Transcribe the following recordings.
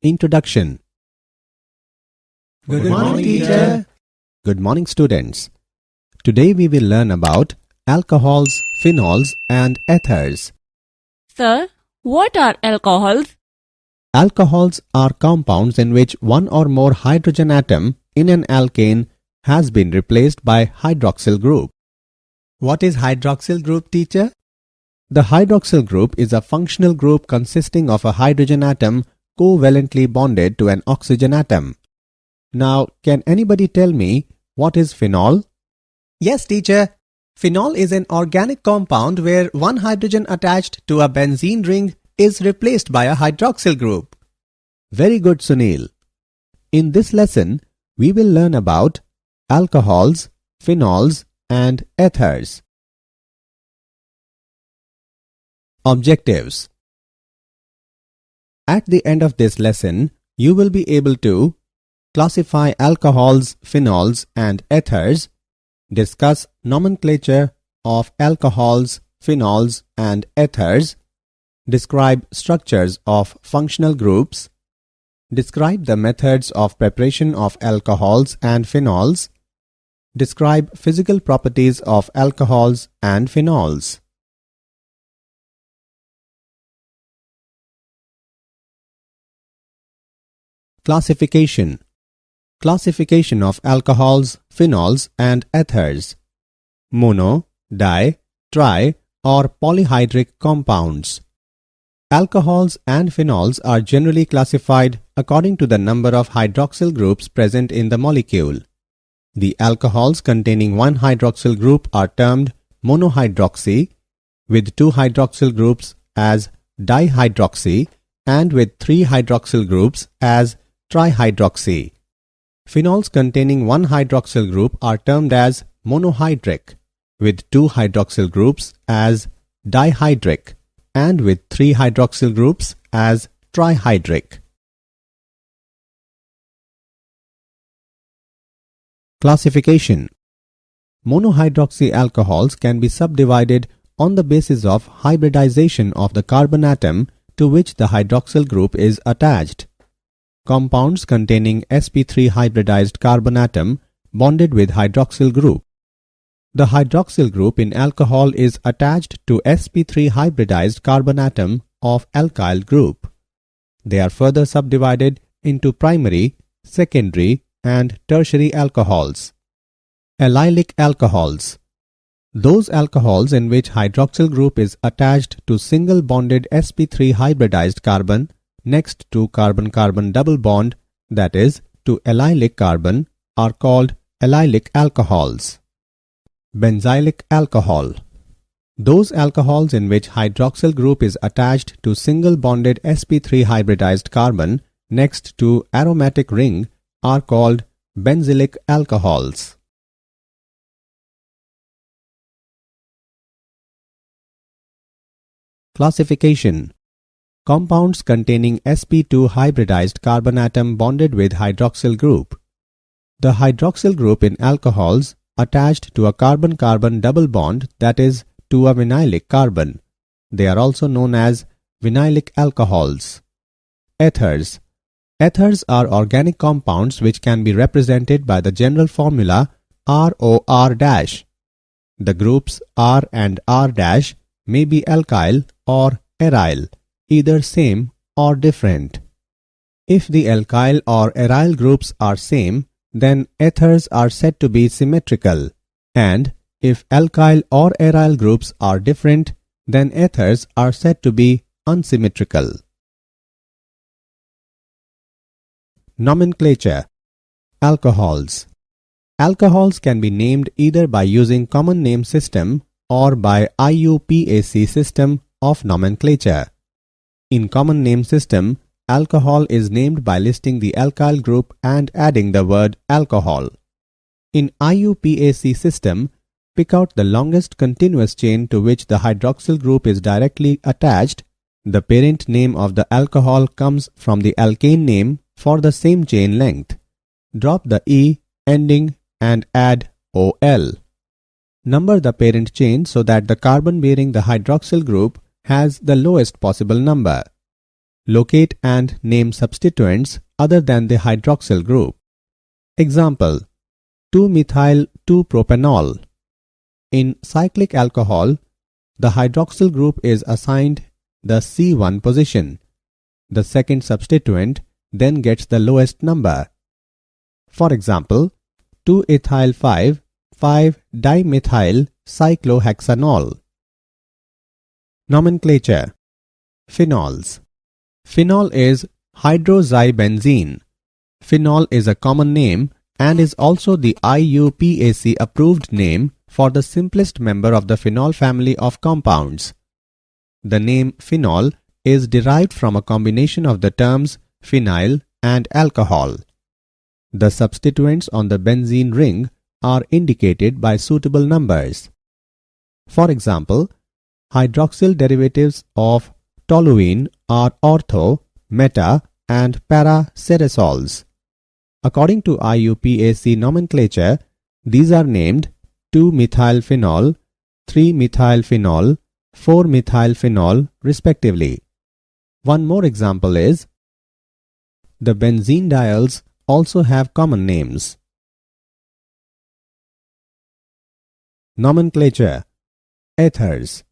Introduction. Good morning, teacher. Good morning, students. Today we will learn about alcohols, phenols and ethers. Sir, what are alcohols? Alcohols are compounds in which one or more hydrogen atom in an alkane has been replaced by hydroxyl group. What is hydroxyl group, teacher? The hydroxyl group is a functional group consisting of a hydrogen atom covalently bonded to an oxygen atom. Now, can anybody tell me what is phenol? Yes, teacher. Phenol is an organic compound where one hydrogen attached to a benzene ring is replaced by a hydroxyl group. Very good, Sunil. In this lesson, we will learn about alcohols, phenols and ethers. Objectives. At the end of this lesson, you will be able to classify alcohols, phenols and ethers, discuss nomenclature of alcohols, phenols and ethers, describe structures of functional groups, describe the methods of preparation of alcohols and phenols, describe physical properties of alcohols and phenols. Classification. Classification of alcohols, phenols and ethers. Mono, di, tri or polyhydric compounds. Alcohols and phenols are generally classified according to the number of hydroxyl groups present in the molecule. The alcohols containing one hydroxyl group are termed monohydroxy, with two hydroxyl groups as dihydroxy and with three hydroxyl groups as trihydroxy. Phenols containing one hydroxyl group are termed as monohydric, with two hydroxyl groups as dihydric and with three hydroxyl groups as trihydric. Classification. Monohydroxy alcohols can be subdivided on the basis of hybridization of the carbon atom to which the hydroxyl group is attached. Compounds containing sp3 hybridized carbon atom bonded with hydroxyl group. The hydroxyl group in alcohol is attached to sp3 hybridized carbon atom of alkyl group. They are further subdivided into primary, secondary and tertiary alcohols. Allylic alcohols. Those alcohols in which hydroxyl group is attached to single bonded sp3 hybridized carbon next to carbon-carbon double bond, that is, to allylic carbon, are called allylic alcohols. Benzylic alcohol. Those alcohols in which hydroxyl group is attached to single bonded sp3 hybridized carbon next to aromatic ring are called benzylic alcohols. Classification. Compounds containing sp2 hybridized carbon atom bonded with hydroxyl group. The hydroxyl group in alcohols attached to a carbon-carbon double bond, that is, to a vinylic carbon. They are also known as vinylic alcohols. Ethers. Ethers are organic compounds which can be represented by the general formula ROR-. The groups R and R- may be alkyl or aryl, either same or different. If the alkyl or aryl groups are same, then ethers are said to be symmetrical, and if alkyl or aryl groups are different, then ethers are said to be unsymmetrical. Nomenclature. Alcohols. Alcohols can be named either by using common name system or by IUPAC system of nomenclature. In common name system, alcohol is named by listing the alkyl group and adding the word alcohol. In IUPAC system, pick out the longest continuous chain to which the hydroxyl group is directly attached. The parent name of the alcohol comes from the alkane name for the same chain length. Drop the E ending and add OL. Number the parent chain so that the carbon bearing the hydroxyl group has the lowest possible number. Locate and name substituents other than the hydroxyl group. Example: 2-methyl-2-propanol. In cyclic alcohol, the hydroxyl group is assigned the C1 position. The second substituent then gets the lowest number. For example, 2-ethyl-5,5-dimethyl-cyclohexanol. Nomenclature. Phenols. Phenol is hydroxybenzene. Phenol is a common name and is also the IUPAC approved name for the simplest member of the phenol family of compounds. The name phenol is derived from a combination of the terms phenyl and alcohol. The substituents on the benzene ring are indicated by suitable numbers. For example, hydroxyl derivatives of toluene are ortho, meta, and para-ceresols. According to IUPAC nomenclature, these are named 2-methylphenol, 3-methylphenol, 4-methylphenol respectively. One more example is the benzene diols also have common names. Nomenclature. Ethers.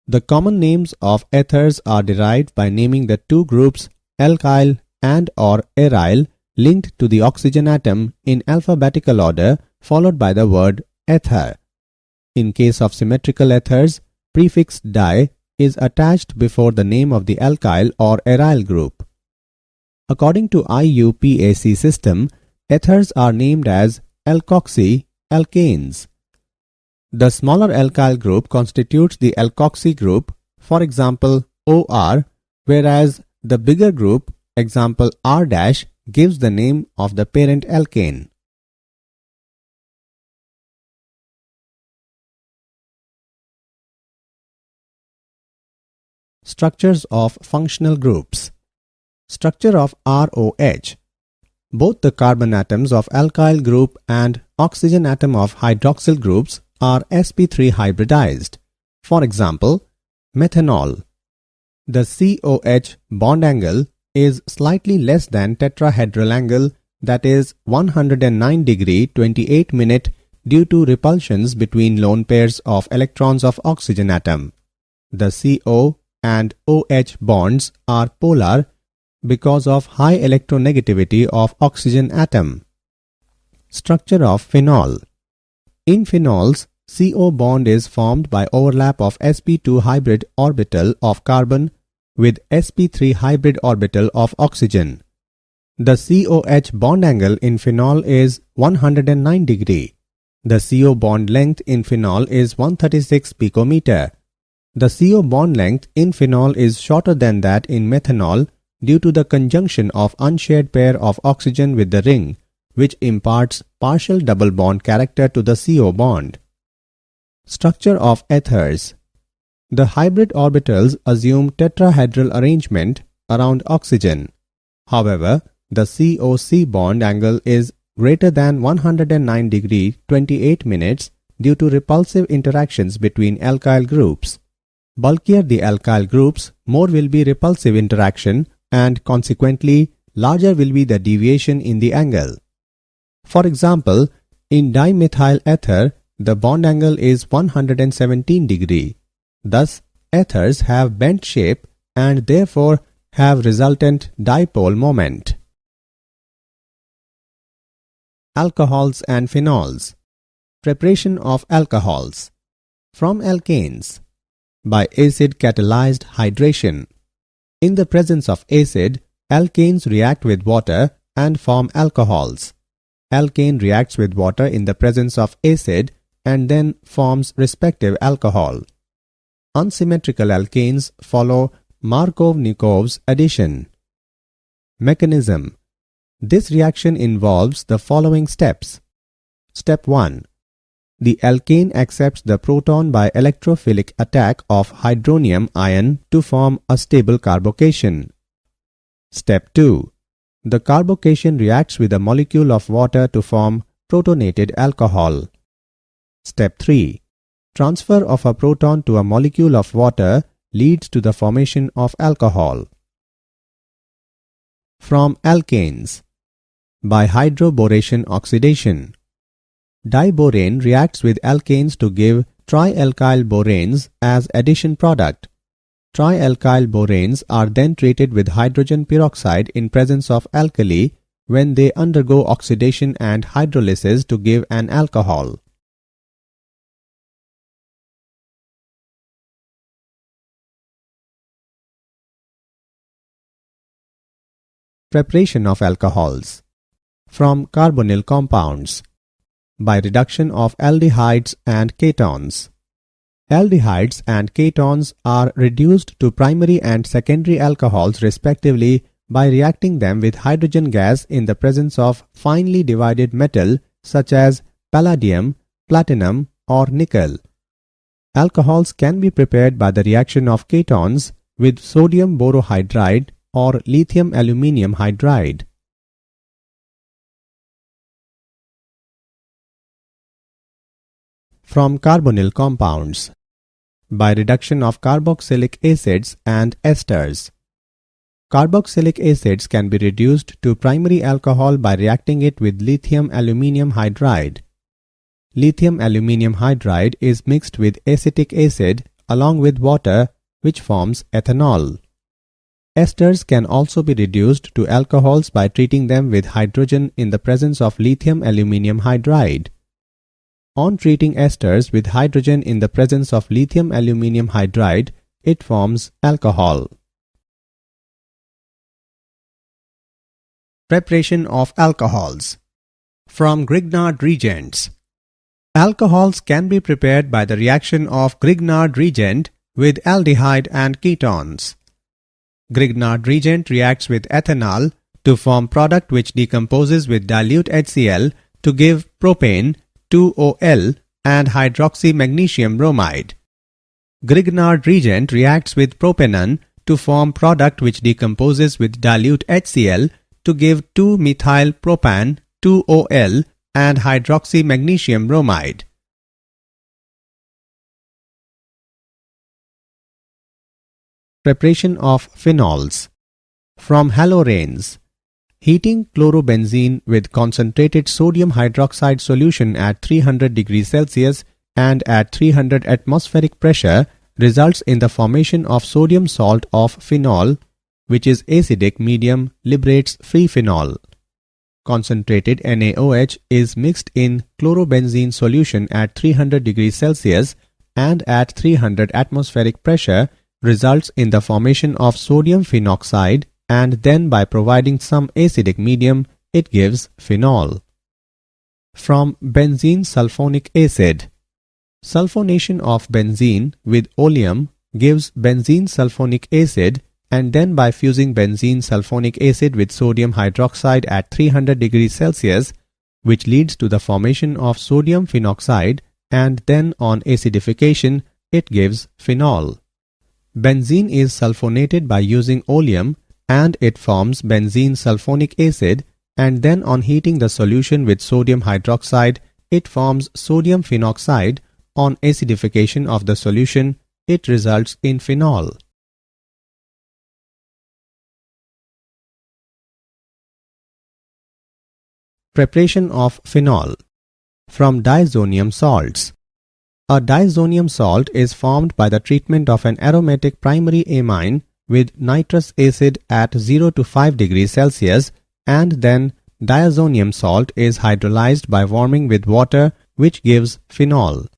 The common names of ethers are derived by naming the two groups alkyl and or aryl linked to the oxygen atom in alphabetical order followed by the word ether. In case of symmetrical ethers, prefix di is attached before the name of the alkyl or aryl group. According to IUPAC system, ethers are named as alkoxy alkanes. The smaller alkyl group constitutes the alkoxy group, for example OR, whereas the bigger group, example R-, gives the name of the parent alkane. Structures of functional groups. Structure of ROH. Both the carbon atoms of alkyl group and oxygen atom of hydroxyl groups are sp3 hybridized. For example, methanol. The COH bond angle is slightly less than tetrahedral angle, that is 109 degree 28 minute, due to repulsions between lone pairs of electrons of oxygen atom. The CO and OH bonds are polar because of high electronegativity of oxygen atom. Structure of phenol. In phenols, CO bond is formed by overlap of sp2 hybrid orbital of carbon with sp3 hybrid orbital of oxygen. The COH bond angle in phenol is 109 degree. The CO bond length in phenol is 136 picometer. The CO bond length in phenol is shorter than that in methanol due to the conjunction of unshared pair of oxygen with the ring, which imparts partial double bond character to the CO bond. Structure of ethers. The hybrid orbitals assume tetrahedral arrangement around oxygen. However, the COC bond angle is greater than 109 degree 28 minutes due to repulsive interactions between alkyl groups. Bulkier the alkyl groups, more will be repulsive interaction, and consequently larger will be the deviation in the angle. For example, in dimethyl ether, the bond angle is 117 degree. Thus, ethers have bent shape and therefore have resultant dipole moment. Alcohols and phenols. Preparation of alcohols. From alkanes. By acid catalyzed hydration. In the presence of acid, alkanes react with water and form alcohols. Alkane reacts with water in the presence of acid and then forms respective alcohol. Unsymmetrical alkanes follow Markov-Nikov's addition. Mechanism. This reaction involves the following steps. Step 1. The alkane accepts the proton by electrophilic attack of hydronium ion to form a stable carbocation. Step 2. The carbocation reacts with a molecule of water to form protonated alcohol. Step 3. Transfer of a proton to a molecule of water leads to the formation of alcohol. From alkanes. By hydroboration oxidation. Diborane reacts with alkanes to give trialkyl boranes as addition product. Trialkyl boranes are then treated with hydrogen peroxide in presence of alkali when they undergo oxidation and hydrolysis to give an alcohol. Preparation of alcohols. From carbonyl compounds. By reduction of aldehydes and ketones. Aldehydes and ketones are reduced to primary and secondary alcohols respectively by reacting them with hydrogen gas in the presence of finely divided metal such as palladium, platinum or nickel. Alcohols can be prepared by the reaction of ketones with sodium borohydride or lithium aluminium hydride. From carbonyl compounds. By reduction of carboxylic acids and esters. Carboxylic acids can be reduced to primary alcohol by reacting it with lithium aluminium hydride. Lithium aluminium hydride is mixed with acetic acid along with water, which forms ethanol. Esters can also be reduced to alcohols by treating them with hydrogen in the presence of lithium aluminium hydride. On treating esters with hydrogen in the presence of lithium aluminium hydride, it forms alcohol. Preparation of alcohols. From Grignard reagents. Alcohols can be prepared by the reaction of Grignard reagent with aldehyde and ketones. Grignard reagent reacts with ethanol to form product which decomposes with dilute HCl to give propane, 2OL and hydroxymagnesium bromide. Grignard reagent reacts with propanone to form product which decomposes with dilute HCl to give 2-methyl-propan, 2OL and hydroxymagnesium bromide. Preparation of phenols. From haloranes. Heating chlorobenzene with concentrated sodium hydroxide solution at 300 degrees Celsius and at 300 atmospheric pressure results in the formation of sodium salt of phenol, which is acidic medium, liberates free phenol. Concentrated NaOH is mixed in chlorobenzene solution at 300 degrees Celsius and at 300 atmospheric pressure results in the formation of sodium phenoxide, and then by providing some acidic medium, it gives phenol. From benzene sulfonic acid. Sulfonation of benzene with oleum gives benzene sulfonic acid, and then by fusing benzene sulfonic acid with sodium hydroxide at 300 degrees Celsius, which leads to the formation of sodium phenoxide, and then on acidification, it gives phenol. Benzene is sulfonated by using oleum, and it forms benzene sulfonic acid, and then on heating the solution with sodium hydroxide, it forms sodium phenoxide. On acidification of the solution, it results in phenol. Preparation of phenol. From diazonium salts. A diazonium salt is formed by the treatment of an aromatic primary amine with nitrous acid at 0 to 5 degrees Celsius, and then diazonium salt is hydrolyzed by warming with water, which gives phenol.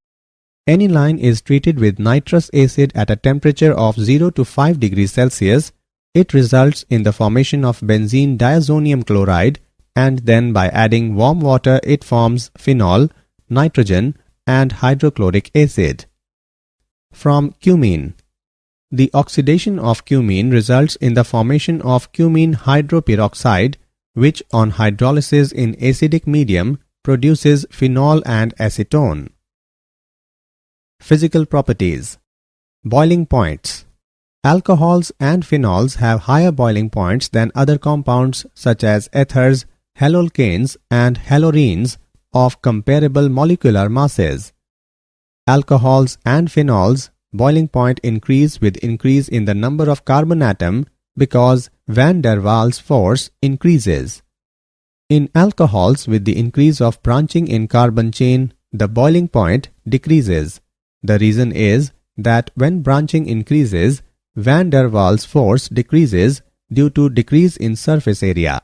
Aniline is treated with nitrous acid at a temperature of 0 to 5 degrees Celsius. It results in the formation of benzene diazonium chloride, and then by adding warm water it forms phenol, nitrogen and hydrochloric acid. From cumene. The oxidation of cumene results in the formation of cumene hydroperoxide, which on hydrolysis in acidic medium produces phenol and acetone. Physical properties. Boiling points. Alcohols and phenols have higher boiling points than other compounds such as ethers, halolcanes and halorenes of comparable molecular masses. alcohols and phenols boiling point increase with increase in the number of carbon atom because van der Waals force increases. In alcohols, with the increase of branching in carbon chain, the boiling point decreases. The reason is that when branching increases, van der Waals force decreases due to decrease in surface area.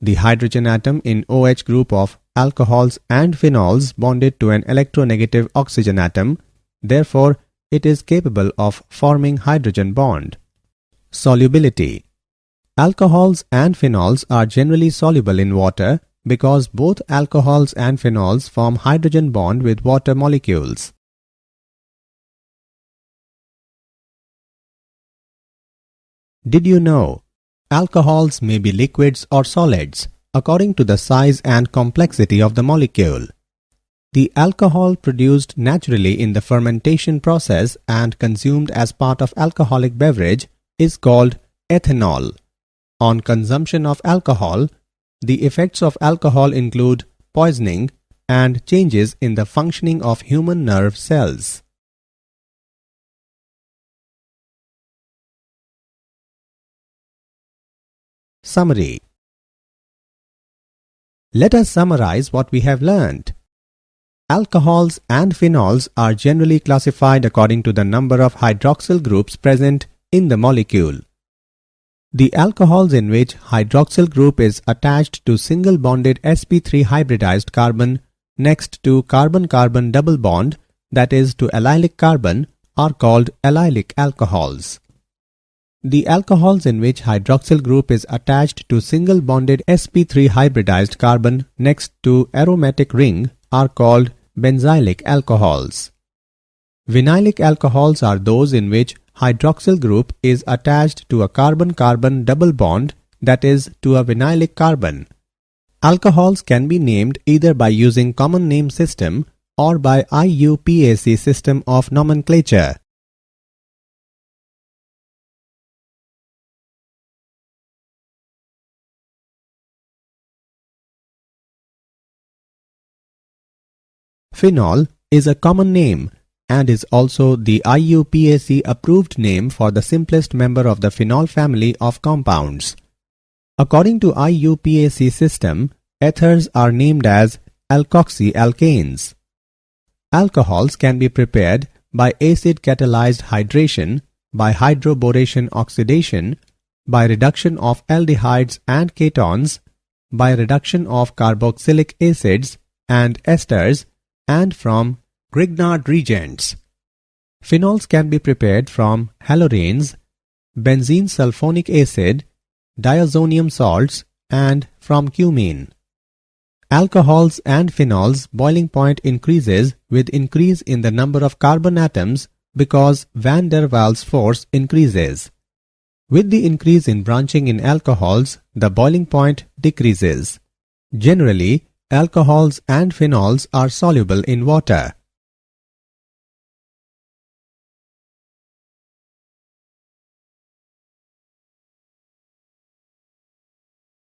The hydrogen atom in OH group of alcohols and phenols bonded to an electronegative oxygen atom, therefore it is capable of forming hydrogen bond. Solubility. Alcohols and phenols are generally soluble in water because both alcohols and phenols form hydrogen bond with water molecules. Did you know? Alcohols may be liquids or solids according to the size and complexity of the molecule. The alcohol produced naturally in the fermentation process and consumed as part of alcoholic beverage is called ethanol. On consumption of alcohol, the effects of alcohol include poisoning and changes in the functioning of human nerve cells. Summary. Let us summarize what we have learned. Alcohols and phenols are generally classified according to the number of hydroxyl groups present in the molecule. The alcohols in which hydroxyl group is attached to single bonded sp3 hybridized carbon next to carbon-carbon double bond, that is to allylic carbon, are called allylic alcohols. The alcohols in which hydroxyl group is attached to single bonded sp3 hybridized carbon next to aromatic ring are called benzylic alcohols. Vinylic alcohols are those in which hydroxyl group is attached to a carbon-carbon double bond, that is to a vinylic carbon. Alcohols can be named either by using common name system or by IUPAC system of nomenclature. Phenol is a common name and is also the IUPAC approved name for the simplest member of the phenol family of compounds. According to IUPAC system, ethers are named as alkoxy-alkanes. Alcohols can be prepared by acid-catalyzed hydration, by hydroboration oxidation, by reduction of aldehydes and ketones, by reduction of carboxylic acids and esters, and from Grignard reagents. Phenols can be prepared from haloranes, benzene sulfonic acid, diazonium salts, and from cumene. Alcohols and phenols boiling point increases with increase in the number of carbon atoms because van der Waals force increases. With the increase in branching in alcohols, the boiling point decreases. Generally, alcohols and phenols are soluble in water.